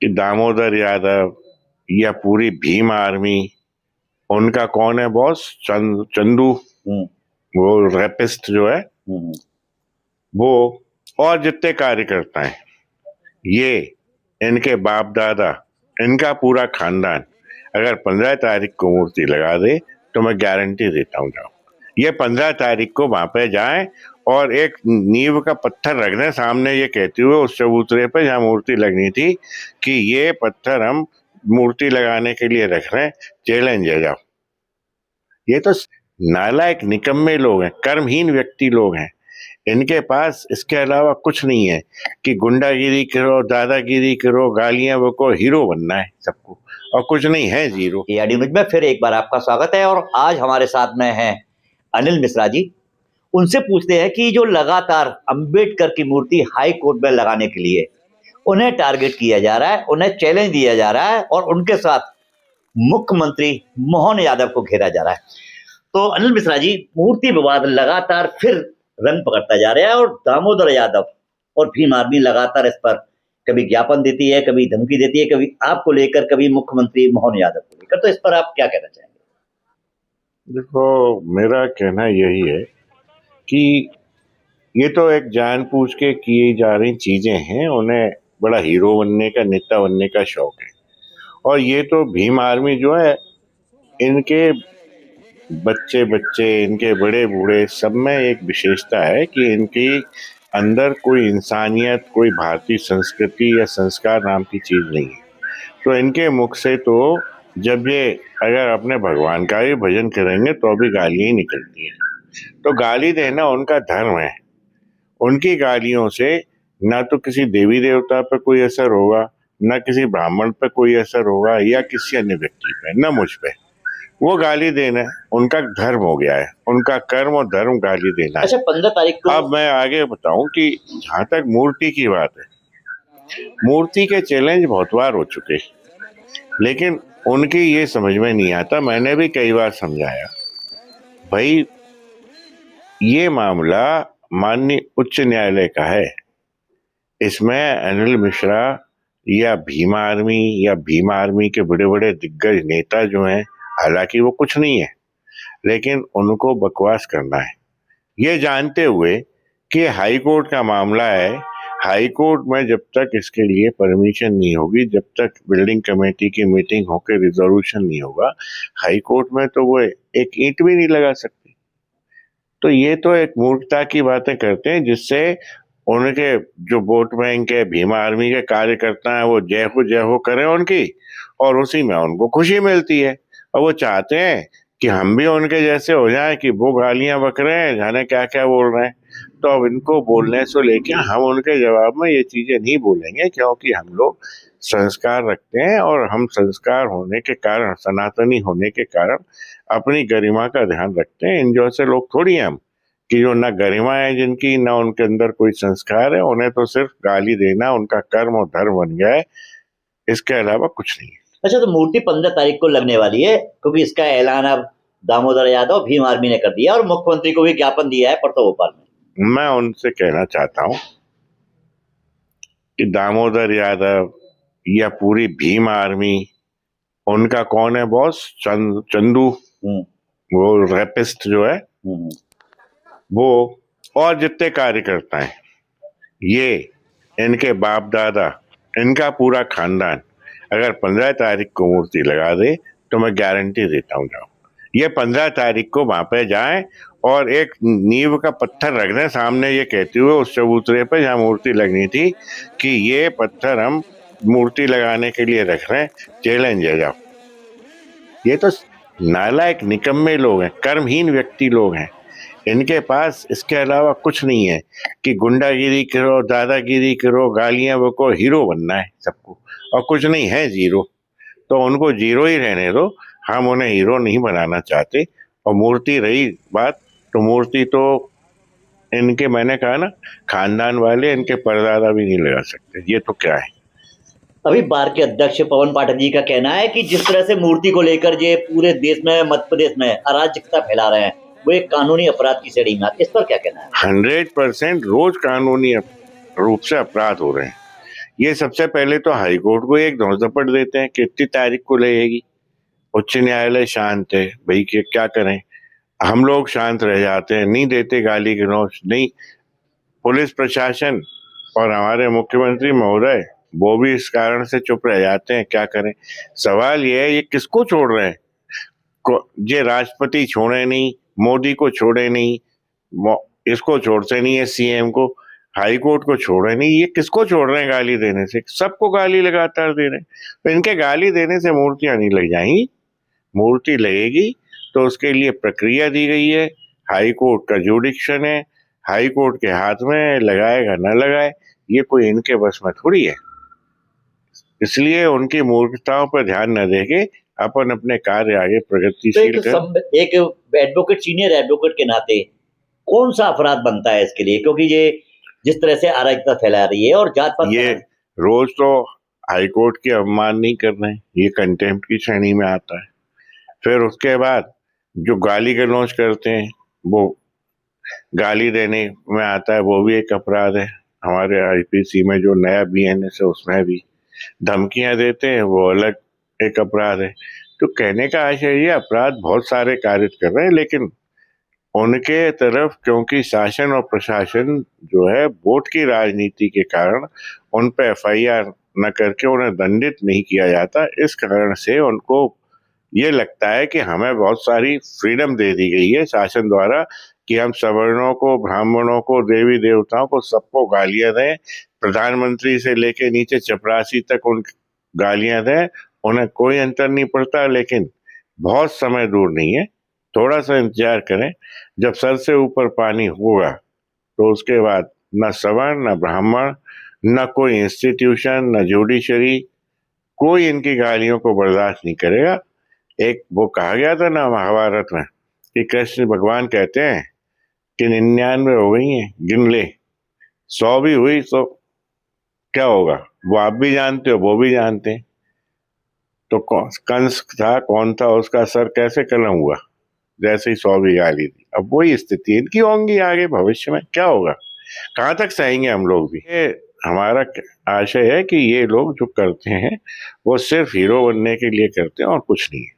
कि दामोदर यादव या पूरी भीम आर्मी, उनका कौन है बॉस? चंदू, वो रैपिस्ट जो है वो, और जितने कार्यकर्ता हैं, ये इनके बाप दादा, इनका पूरा खानदान अगर 15 तारीख को मूर्ति लगा दे तो मैं गारंटी देता हूँ, जाओ ये 15 तारीख को वहां पे जाएं और एक नींव का पत्थर रख दें सामने, ये कहते हुए उस चबूतरे पे जहाँ मूर्ति लगनी थी कि ये पत्थर हम मूर्ति लगाने के लिए रख रहे हैं, चैलेंज है, जाओ। ये तो नालायक निकम्मे लोग हैं, कर्महीन व्यक्ति लोग हैं। इनके पास इसके अलावा कुछ नहीं है कि गुंडागिरी करो, दादागिरी करो, गालियां बको, हीरो बनना है सबको, और कुछ नहीं है, जीरो। ARD न्यूज में फिर एक बार आपका स्वागत है और आज हमारे साथ में हैं अनिल मिश्रा जी। उनसे पूछते हैं कि जो लगातार अंबेडकर की मूर्ति हाई कोर्ट में लगाने के लिए उन्हें टारगेट किया जा रहा है, उन्हें चैलेंज दिया जा रहा है और उनके साथ मुख्यमंत्री मोहन यादव को घेरा जा रहा है। तो अनिल मिश्रा जी, मूर्ति विवाद लगातार फिर रंग पकड़ता जा रहा है और दामोदर यादव और भीम आर्मी लगातार इस पर कभी ज्ञापन देती है, कभी धमकी देती है, कभी आपको लेकर, कभी मुख्यमंत्री मोहन यादव को लेकर। तो इस पर आप क्या कहना चाहेंगे? देखो, मेरा कहना यही है कि ये तो एक जानबूझ के की जा रही चीजें हैं, उन्हें बड़ा हीरो बनने का, नेता बनने का शौक है। और ये तो भीम आर्मी जो है, इनके बच्चे बच्चे, इनके बड़े बूढ़े, सब में एक विशेषता है कि इनकी अंदर कोई इंसानियत, कोई भारतीय संस्कृति या संस्कार नाम की चीज नहीं है। तो इनके मुख से तो जब ये अगर अपने भगवान का भी भजन करेंगे तो भी गालियां ही निकलती है। तो गाली देना उनका धर्म है। उनकी गालियों से ना तो किसी देवी देवता पर कोई असर होगा, ना किसी ब्राह्मण पर कोई असर होगा, या किसी अन्य व्यक्ति पे, ना मुझ पे। वो गाली देना उनका धर्म हो गया है, उनका कर्म और धर्म गाली देना। अच्छा, 15 तारीख को अब मैं आगे बताऊं कि जहां तक मूर्ति की बात है, मूर्ति के चैलेंज बहुत बार हो चुके, लेकिन उनकी ये समझ में नहीं आता। मैंने भी कई बार समझाया, भाई ये मामला माननीय उच्च न्यायालय का है, इसमें अनिल मिश्रा या भीम आर्मी के बड़े बड़े दिग्गज नेता जो हैं, हालांकि वो कुछ नहीं है, लेकिन उनको बकवास करना है, ये जानते हुए कि हाई कोर्ट का मामला है। हाई कोर्ट में जब तक इसके लिए परमिशन नहीं होगी, जब तक बिल्डिंग कमेटी की मीटिंग होकर रिजोल्यूशन नहीं होगा, हाई कोर्ट में तो वो एक ईंट भी नहीं लगा सकते। तो ये तो एक मूर्खता की बातें करते हैं, जिससे उनके जो वोट बैंक है, भीम आर्मी के कार्यकर्ता हैं, वो जय हो करें उनकी, और उसी में उनको खुशी मिलती है। और वो चाहते हैं कि हम भी उनके जैसे हो जाएं, कि वो गालियां बक रहे हैं, जाने क्या क्या बोल रहे हैं। तो अब इनको बोलने से लेके हम उनके जवाब में ये चीजें नहीं बोलेंगे, क्योंकि हम लोग संस्कार रखते हैं और हम संस्कार होने के कारण, सनातनी होने के कारण अपनी गरिमा का ध्यान रखते हैं। इन जैसे लोग थोड़ी हैं हम, कि जो ना गरिमा है जिनकी, ना उनके अंदर कोई संस्कार है, उन्हें तो सिर्फ गाली देना उनका कर्म और धर्म बन गया है, इसके अलावा कुछ नहीं है। अच्छा, तो मूर्ति 15 तारीख को लगने वाली है, क्योंकि इसका ऐलान अब दामोदर यादव भीम आर्मी ने कर दिया और मुख्यमंत्री को भी ज्ञापन दिया है परसों भोपाल में। मैं उनसे कहना चाहता हूं कि दामोदर यादव या पूरी भीम आर्मी, उनका कौन है बॉस? चंदू, वो रैपिस्ट जो है वो, और जितने कार्यकर्ता हैं, ये इनके बाप दादा, इनका पूरा खानदान अगर 15 तारीख को मूर्ति लगा दे तो मैं गारंटी देता हूँ, जाओ ये 15 तारीख को वहां पे जाएं और एक नींव का पत्थर रख दें सामने, ये कहते हुए उस चबूतरे पे जहाँ मूर्ति लगनी थी कि ये पत्थर हम मूर्ति लगाने के लिए रख रहे हैं, चैलेंज है, जाओ। ये तो नालायक निकम्मे लोग हैं, कर्महीन व्यक्ति लोग हैं। इनके पास इसके अलावा कुछ नहीं है कि गुंडागिरी करो, दादागिरी करो, गालियां बको, हीरो बनना है सबको, और कुछ नहीं है, जीरो। तो उनको जीरो ही रहने दो, हम उन्हें हीरो नहीं बनाना चाहते। और मूर्ति रही बात, तो मूर्ति तो इनके, मैंने कहा ना, खानदान वाले इनके परदादा भी नहीं लगा सकते। ये तो क्या है। अभी बार के अध्यक्ष पवन पाठक जी का कहना है कि जिस तरह से मूर्ति को लेकर ये पूरे देश में, मध्य प्रदेश में अराजकता फैला रहे हैं, वो एक कानूनी अपराध की श्रेणी में। इस पर क्या कहना है? 100% रोज कानूनी रूप से अपराध हो रहे हैं। ये सबसे पहले तो हाई कोर्ट को एक नोटिस देते हैं, कितनी तारीख को लगेगी। उच्च न्यायालय शांत है, भाई क्या करें, हम लोग शांत रह जाते हैं, नहीं देते गाली गलौज, नहीं। पुलिस प्रशासन और हमारे मुख्यमंत्री महोदय वो भी इस कारण से चुप रह जाते हैं, क्या करें। सवाल ये है, ये किसको छोड़ रहे हैं? ये राष्ट्रपति छोड़े नहीं, मोदी को छोड़े नहीं, इसको छोड़ते नहीं है, सीएम को, हाई कोर्ट को छोड़े नहीं, ये किसको छोड़ रहे हैं गाली देने से? सबको गाली लगातार दे रहे हैं। तो इनके गाली देने से मूर्तियां नहीं लग जाएंगी। मूर्ति लगेगी तो उसके लिए प्रक्रिया दी गई है, हाई कोर्ट का जुडिक्शन है, हाई कोर्ट के हाथ में लगाएगा न लगाए, ये कोई इनके बस में थोड़ी है। इसलिए उनकी मूर्खताओं पर ध्यान न देके अपन अपने कार्य आगे तो प्रगतिशील एक एडवोकेट, सीनियर एडवोकेट के नाते कौन सा अपराध बनता है इसके लिए, क्योंकि ये जिस तरह से अराजकता फैला रही है और जात पात, ये रोज तो हाई कोर्ट की अवमान नहीं कर रहे हैं, ये कंटेम्प्ट की श्रेणी में आता है। फिर उसके बाद जो गाली गलौज करते हैं वो गाली देने में आता है, वो भी एक अपराध है। हमारे आईपीसी में जो नया बीएनएस है उसमें भी धमकियां देते हैं, वो अलग एक अपराध है। तो कहने का आशय ये, अपराध बहुत सारे कारित कर रहे हैं, लेकिन उनके तरफ क्योंकि शासन और प्रशासन जो है वोट की राजनीति के कारण उन पे एफआईआर न करके उन्हें दंडित नहीं किया जाता, इस कारण से उनको ये लगता है कि हमें बहुत सारी फ्रीडम दे दी गई है शासन द्वारा कि हम सवर्णों को, ब्राह्मणों को, देवी देवताओं को, सबको गालियां दें, प्रधानमंत्री से लेके नीचे चपरासी तक उन गालियां दें, उन्हें कोई अंतर नहीं पड़ता। लेकिन बहुत समय दूर नहीं है, थोड़ा सा इंतजार करें, जब सर से ऊपर पानी होगा तो उसके बाद न सवर्ण, न ब्राह्मण, न कोई इंस्टीट्यूशन, न जुडिशरी, कोई इनकी गालियों को बर्दाश्त नहीं करेगा। एक वो कहा गया था ना महाभारत में कि कृष्ण भगवान कहते हैं कि 99 हो गई हैं, गिन ले, 100 भी हुई तो क्या होगा, वो आप भी जानते हो, वो भी जानते हैं। तो कंस था, कौन था, उसका सर कैसे कलम हुआ, जैसे ही 100 भी गाली दी। अब वही स्थिति इनकी होंगी आगे भविष्य में, क्या होगा, कहाँ तक सहेंगे हम लोग भी। ये हमारा आशय है कि ये लोग जो करते हैं वो सिर्फ हीरो बनने के लिए करते हैं और कुछ नहीं है।